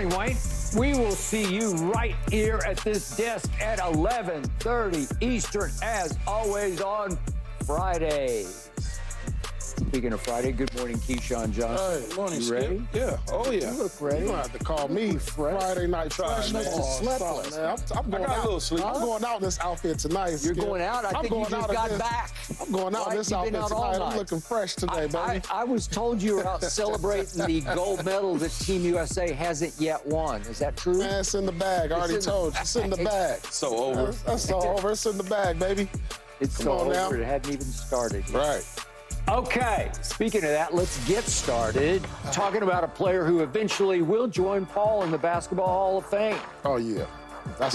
morning, Wayne. We will see you right here at this desk at 11:30 Eastern, as always on Fridays. Speaking of Friday, good morning, Keyshawn Johnson. Hey, morning, you ready? Yeah. Oh, yeah. You look ready. You don't have to call me Friday night fresh, man. Sleepless. Man, I'm going got a out. little sleep. I'm going out in this outfit tonight. You're going out? I think you just got back. I'm going out in this outfit tonight. I'm looking fresh today, baby. I was told you were out celebrating the gold medal that Team USA hasn't yet won. Is that true? Man, it's in the bag. I already told you. It's in the bag. So over. That's so over. It's in the bag, baby. It's so over. It hadn't even started yet. Right. Okay, speaking of that, let's get started talking about a player who eventually will join Paul in the Basketball Hall of Fame. Oh, yeah.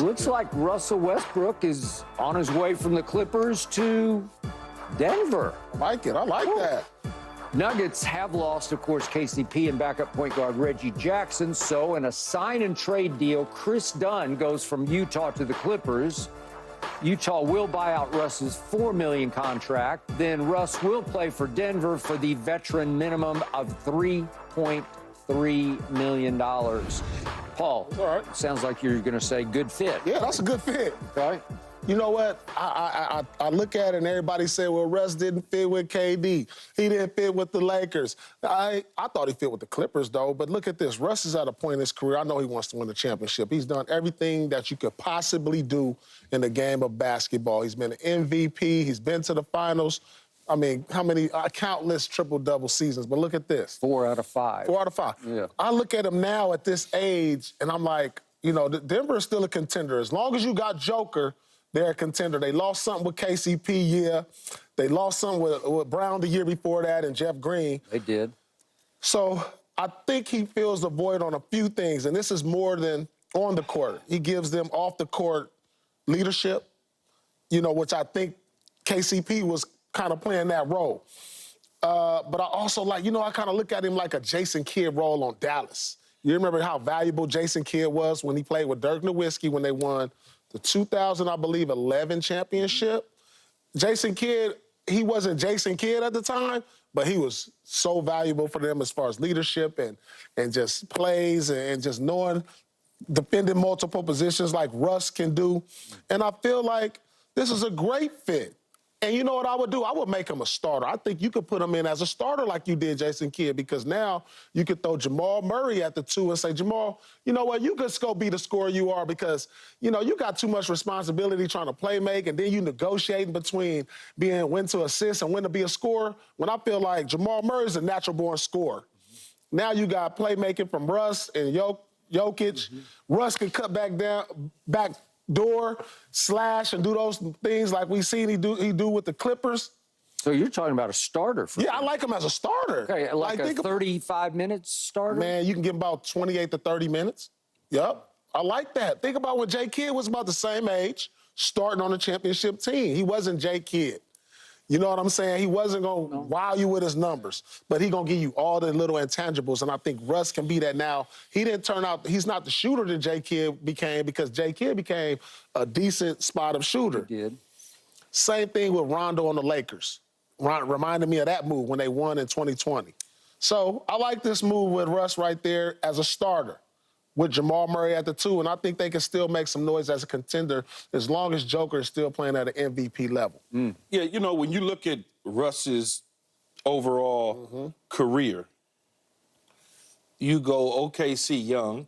Looks like Russell Westbrook is on his way from the Clippers to Denver. I like it. I like that. Nuggets have lost, of course, KCP and backup point guard Reggie Jackson. So in a sign-and-trade deal, Chris Dunn goes from Utah to the Clippers. Utah will buy out Russ's $4 million contract. Then Russ will play for Denver for the veteran minimum of $3.3 million. Paul, all right. Sounds like you're going to say good fit. Yeah, that's a good fit. Right? You know what? I look at it and everybody say, well, Russ didn't fit with KD. He didn't fit with the Lakers. I thought he fit with the Clippers, though. But look at this. Russ is at a point in his career. I know he wants to win the championship. He's done everything that you could possibly do in the game of basketball. He's been an MVP. He's been to the finals. I mean, how many countless triple-double seasons. But look at this. 4 out of 5. 4 out of 5. Yeah. I look at him now at this age, and I'm like, you know, Denver is still a contender. As long as you got Joker, they're a contender. They lost something with KCP, yeah. They lost something with Brown the year before that and Jeff Green. They did. So I think he fills the void on a few things, and this is more than on the court. He gives them off-the-court leadership, you know, which I think KCP was kind of playing that role. But I also like, you know, I kind of look at him like a Jason Kidd role on Dallas. You remember how valuable Jason Kidd was when he played with Dirk Nowitzki when they won the 2000, I believe, 11 championship. Jason Kidd, he wasn't Jason Kidd at the time, but he was so valuable for them as far as leadership and just plays and just knowing, defending multiple positions like Russ can do. And I feel like this is a great fit. And you know what I would do? I would make him a starter. I think you could put him in as a starter like you did Jason Kidd, because now you could throw Jamal Murray at the 2 and say, Jamal, you know what? You could go be the scorer you are because, you know, you got too much responsibility trying to play make, and then you negotiating between being when to assist and when to be a scorer. When I feel like Jamal Murray's a natural-born scorer. Now you got playmaking from Russ and Jokic. Russ can cut back door, slash, and do those things like we seen he do with the Clippers. So you're talking about a starter for Yeah, I like him as a starter. Okay, like a 35-minute starter? Man, you can give about 28 to 30 minutes. Yep, I like that. Think about when Jay Kidd was about the same age, starting on a championship team. He wasn't Jay Kidd. You know what I'm saying? He wasn't going to wow you with his numbers, but he going to give you all the little intangibles, and I think Russ can be that now. He didn't turn out, he's not the shooter that Jay Kidd became, because Jay Kidd became a decent spot-up shooter. He did. Same thing with Rondo on the Lakers. Reminded me of that move when they won in 2020. So I like this move with Russ right there as a starter, with Jamal Murray at the 2, and I think they can still make some noise as a contender as long as Joker is still playing at an MVP level. Yeah, you know, when you look at Russ's overall career, you go OKC young.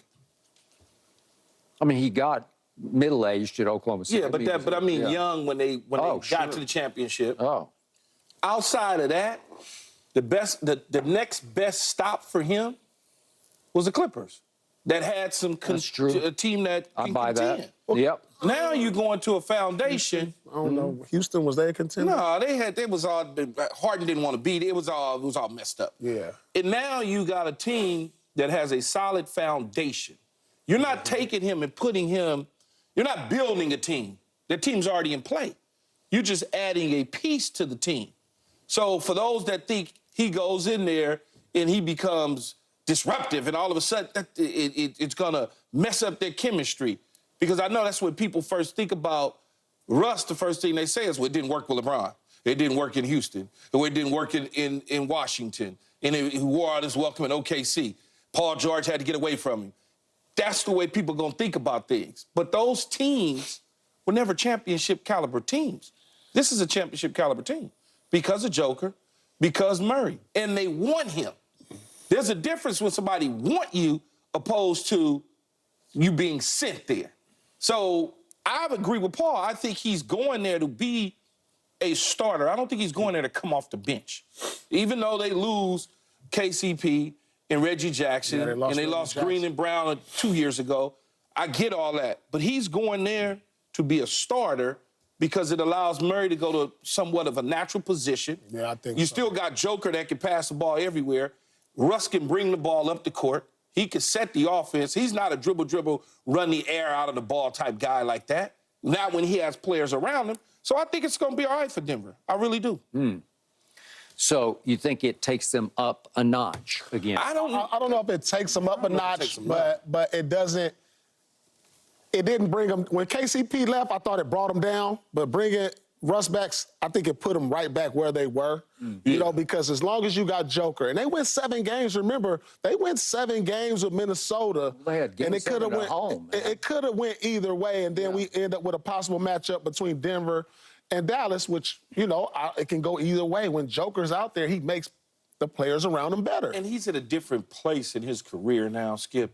I mean, he got middle-aged at Oklahoma City. Yeah, but I mean young when they got to the championship. Oh. Outside of that, the next best stop for him was the Clippers. That had some a team that can buy contend. that. Well, yep. Now you go into a foundation. I don't know. Houston, was they a contender? No, they was all Harden didn't want to beat it. It was all messed up. Yeah. And now you got a team that has a solid foundation. You're not taking him and putting him. You're not building a team. The team's already in play. You're just adding a piece to the team. So for those that think he goes in there and he becomes disruptive, and all of a sudden it's gonna mess up their chemistry. Because I know that's when people first think about Russ, the first thing they say is, well, it didn't work with LeBron. It didn't work in Houston. Or it didn't work in Washington. And he wore out his welcome in OKC. Paul George had to get away from him. that's the way people are going to think about things. But those teams were never championship caliber teams. This is a championship caliber team because of Joker, because Murray, and they want him. There's a difference when somebody want you opposed to you being sent there. So I agree with Paul. I think he's going there to be a starter. I don't think he's going there to come off the bench. Even though they lose KCP and Reggie Jackson, and they lost Green and Brown 2 years ago, I get all that. But he's going there to be a starter because it allows Murray to go to somewhat of a natural position. Yeah, I think you so. still got Joker that can pass the ball everywhere. Russ can bring the ball up the court. He can set the offense. He's not a dribble, run the air out of the ball type guy like that. Not when he has players around him. So I think it's going to be all right for Denver. I really do. So you think it takes them up a notch again? I don't know if it takes them up a notch, but it doesn't. It didn't bring them. When KCP left, I thought it brought them down. But bringing Russ back, I think it put them right back where they were. You know, because as long as you got Joker, and they went 7 games. Remember, they went 7 games with Minnesota, and it could have went home. It could have went either way, and then we end up with a possible matchup between Denver and Dallas, which, you know, it can go either way. When Joker's out there, he makes the players around him better. And he's at a different place in his career now, Skip,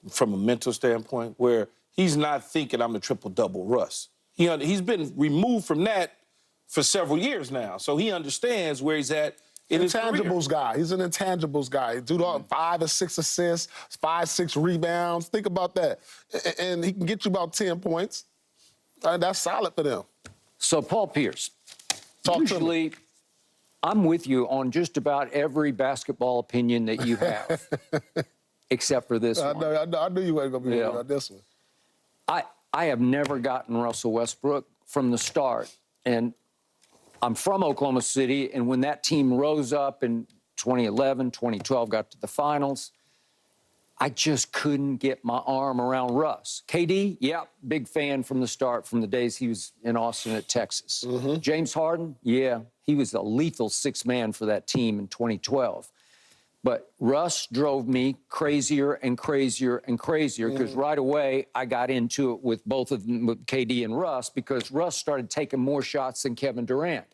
from a mental standpoint, where he's not thinking I'm the triple-double Russ. He's been removed from that for several years now, so he understands where he's at in his career. Intangibles guy. He's an intangibles guy. Dude, 5 or 6 assists, 5, 6 rebounds. Think about that. And he can get you about 10 points. That's solid for them. So, Paul Pierce, Talk to usually me. I'm with you on just about every basketball opinion that you have, except for this one. I knew you weren't going to be about this one. I have never gotten Russell Westbrook from the start. And I'm from Oklahoma City, and when that team rose up in 2011, 2012, got to the finals, I just couldn't get my arm around Russ. KD, yeah, big fan from the start, from the days he was in Austin at Texas. James Harden, yeah, he was a lethal 6th man for that team in 2012. But Russ drove me crazier and crazier and crazier because right away I got into it with both of them, with KD and Russ, because Russ started taking more shots than Kevin Durant,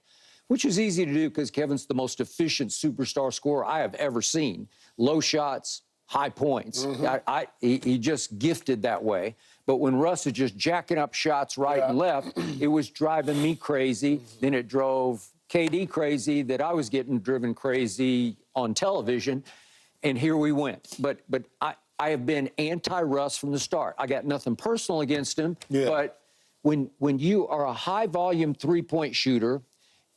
which is easy to do because Kevin's the most efficient superstar scorer I have ever seen. Low shots, high points. He just gifted that way. But when Russ is just jacking up shots right and left, it was driving me crazy. Then it drove KD crazy that I was getting driven crazy on television, and here we went. But I have been anti-Russ from the start. I got nothing personal against him, but when you are a high-volume three-point shooter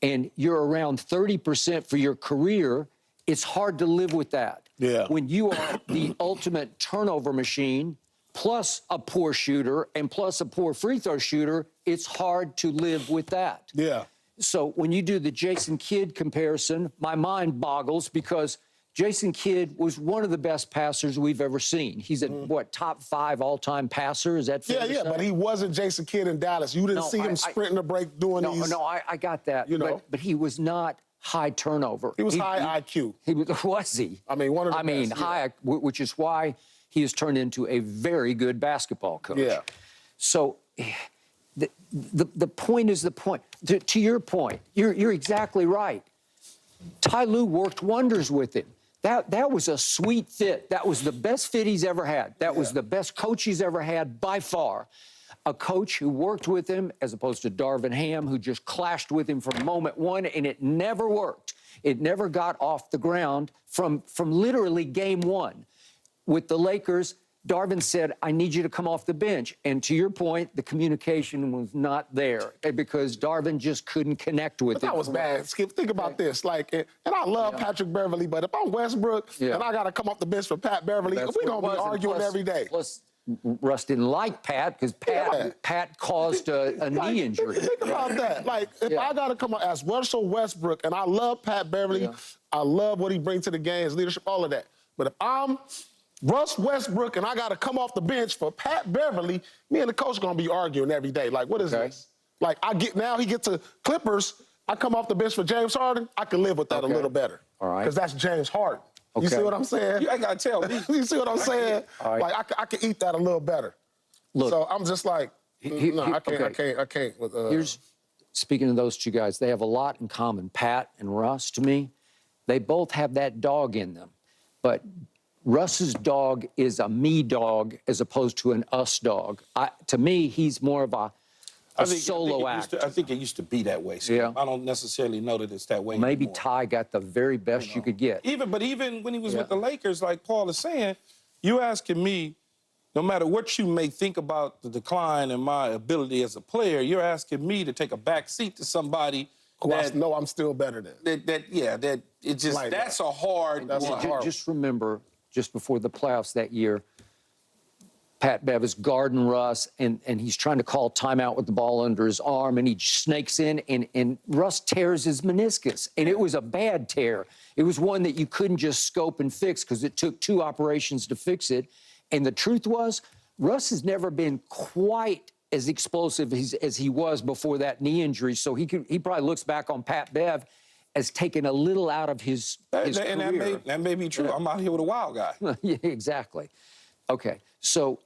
and you're around 30% for your career, it's hard to live with that. When you are the ultimate turnover machine, plus a poor shooter and plus a poor free throw shooter, it's hard to live with that. So when you do the Jason Kidd comparison, my mind boggles because Jason Kidd was one of the best passers we've ever seen. He's a, top 5 all-time passer? Is that fair to say? But he wasn't Jason Kidd in Dallas. You didn't see him sprinting the break doing these. No, I got that. You know. But he was not high turnover. He was high IQ. Was he? I mean, one of the best. High, which is why he has turned into a very good basketball coach. So the point is the point. To your point, you're exactly right. Ty Lue worked wonders with him. That was a sweet fit. That was the best fit he's ever had. That was the best coach he's ever had by far. A coach who worked with him as opposed to Darvin Ham, who just clashed with him from moment one, and it never worked. It never got off the ground from literally game one. With the Lakers, Darvin said, I need you to come off the bench. And to your point, the communication was not there because Darvin just couldn't connect with it. That was bad. Skip, think about this. Like, and I love Patrick Beverley, but if I'm Westbrook and I got to come off the bench for Pat Beverley, we're going to be arguing every day. Plus, Russ didn't like Pat because Pat caused a knee injury. Think about that. Like, if I got to come on as Russell Westbrook, and I love Pat Beverley, I love what he brings to the game, his leadership, all of that. But if I'm Russ Westbrook and I got to come off the bench for Pat Beverley, me and the coach going to be arguing every day. Like, what is this? Like, he gets to Clippers, I come off the bench for James Harden, I can live with that a little better. All right. Because that's James Harden. You see what I'm saying? You ain't got to tell me. You see what I'm saying? All right. Like, I could eat that a little better. Look, So I'm just like, no, I can't. With, here's, speaking of those two guys, they have a lot in common. Pat and Russ, to me, they both have that dog in them. But Russ's dog is a me dog as opposed to an us dog. To me, he's more of a solo act. I think it used to be that way. Skip. Yeah. I don't necessarily know that it's that way Maybe anymore. Ty got the very best you could get. Even when he was with the Lakers, like Paul is saying, you asking me, no matter what you may think about the decline in my ability as a player, you're asking me to take a back seat to somebody that no, I'm still better than. that it just Like that's that. a hard That's one. a hard Just remember, just before the playoffs that year, Pat Bev is guarding Russ, and he's trying to call timeout with the ball under his arm, and he snakes in, and Russ tears his meniscus. And it was a bad tear. It was one that you couldn't just scope and fix because it took 2 operations to fix it. And the truth was, Russ has never been quite as explosive as he was before that knee injury. So he probably looks back on Pat Bev as taking a little out of his career. That may be true. I'm out here with a wild guy. Yeah, exactly. Okay, so